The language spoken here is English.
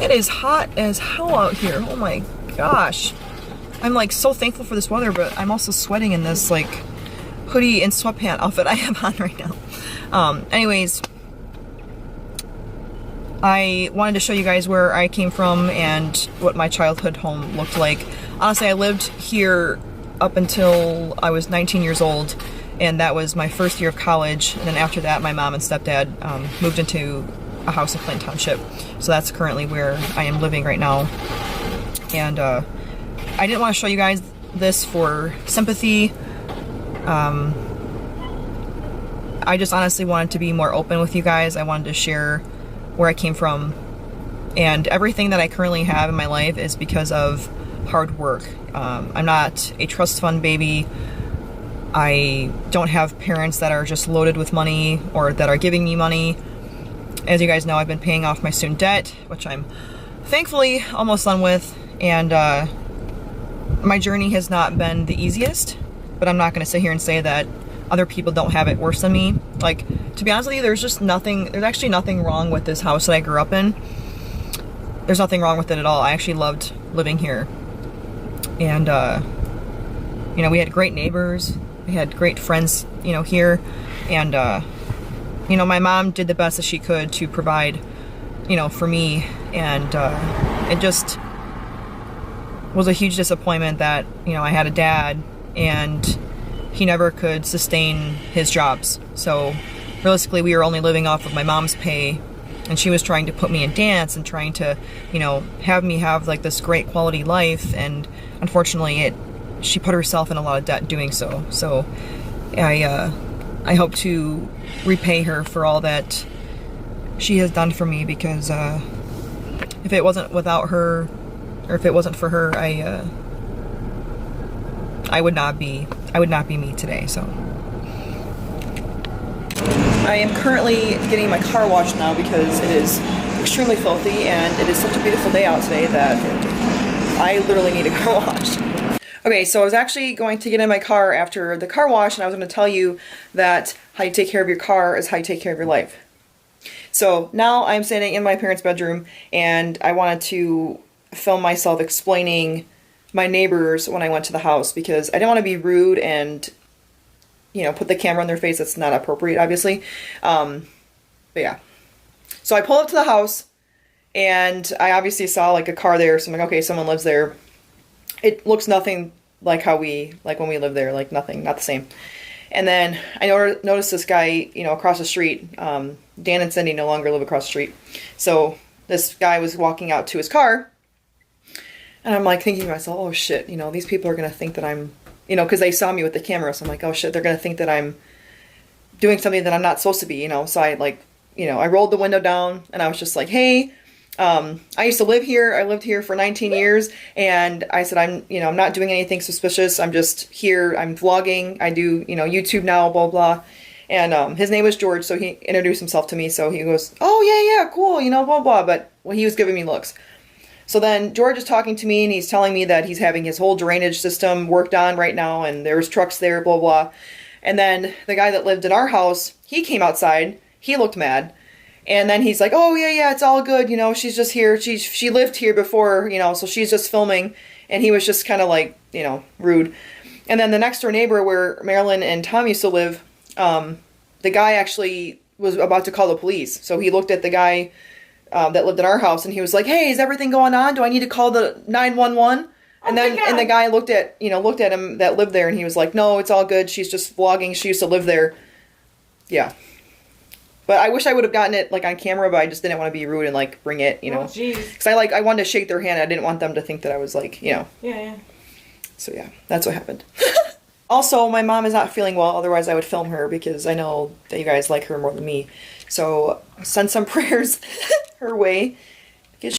It is hot as hell out here. Oh my gosh. I'm like so thankful for this weather, but I'm also sweating in this like hoodie and sweatpant outfit I have on right now. Anyways, I wanted to show you guys where I came from and what my childhood home looked like. Honestly, I lived here up until I was 19 years old, and that was my first year of college. And then after that, my mom and stepdad moved into a house in Clinton Township. So that's currently where I am living right now. And I didn't want to show you guys this for sympathy. I just honestly wanted to be more open with you guys. I wanted to share where I came from, and everything that I currently have in my life is because of hard work. I'm not a trust fund baby. I don't have parents that are just loaded with money or that are giving me money. As you guys know, I've been paying off my student debt, which I'm thankfully almost done with, and my journey has not been the easiest, but I'm not going to sit here and say that other people don't have it worse than me. Like, to be honest with you, there's actually nothing wrong with this house that I grew up in. There's nothing wrong with it at all. I actually loved living here. And, you know, we had great neighbors. We had great friends, you know, here. And, you know, my mom did the best that she could to provide, you know, for me. And it just was a huge disappointment that, you know, I had a dad and he never could sustain his jobs. So realistically, we were only living off of my mom's pay, and she was trying to put me in dance and trying to, you know, have me have like this great quality life. And unfortunately, she put herself in a lot of debt doing so. So I hope to repay her for all that she has done for me, because if it wasn't without her, or if it wasn't for her, I would not be me today. So I am currently getting my car washed now because it is extremely filthy, and it is such a beautiful day out today that I literally need a car wash. Okay, so I was actually going to get in my car after the car wash, and I was going to tell you that how you take care of your car is how you take care of your life. So now I'm standing in my parents' bedroom, and I wanted to film myself explaining my neighbors when I went to the house, because I didn't want to be rude and, you know, put the camera in their face. That's not appropriate, obviously. But yeah. So I pull up to the house, and I obviously saw like a car there. So I'm like, okay, someone lives there. It looks nothing like when we lived there, like nothing, not the same. And then I noticed this guy, you know, across the street. Dan and Cindy no longer live across the street. So this guy was walking out to his car. And I'm like thinking to myself, oh shit, you know, these people are going to think that I'm, you know, because they saw me with the camera. So I'm like, oh shit, they're going to think that I'm doing something that I'm not supposed to be, you know. So I like, you know, I rolled the window down, and I was just like, hey, I used to live here. I lived here for 19 years. And I said, I'm not doing anything suspicious. I'm just here. I'm vlogging. I do, you know, YouTube now, blah, blah. And his name was George. So he introduced himself to me. So he goes, oh yeah, cool, you know, blah, blah. But well, he was giving me looks. So then George is talking to me, and he's telling me that he's having his whole drainage system worked on right now, and there's trucks there, blah, blah. And then the guy that lived in our house, he came outside. He looked mad. And then he's like, oh, yeah, it's all good. You know, she's just here. She lived here before, you know, so she's just filming. And he was just kind of like, you know, rude. And then the next door neighbor where Marilyn and Tom used to live, the guy actually was about to call the police. So he looked at the guy that lived in our house, and he was like, hey, is everything going on? Do I need to call the 911? And and the guy looked at him that lived there, and he was like, no, it's all good. She's just vlogging. She used to live there. Yeah. But I wish I would have gotten it like on camera, but I just didn't want to be rude and like bring it, you know. Oh, jeez. Because I wanted to shake their hand. I didn't want them to think that I was like, you know. Yeah. So yeah, that's what happened. Also, my mom is not feeling well. Otherwise, I would film her, because I know that you guys like her more than me. So send some prayers her way.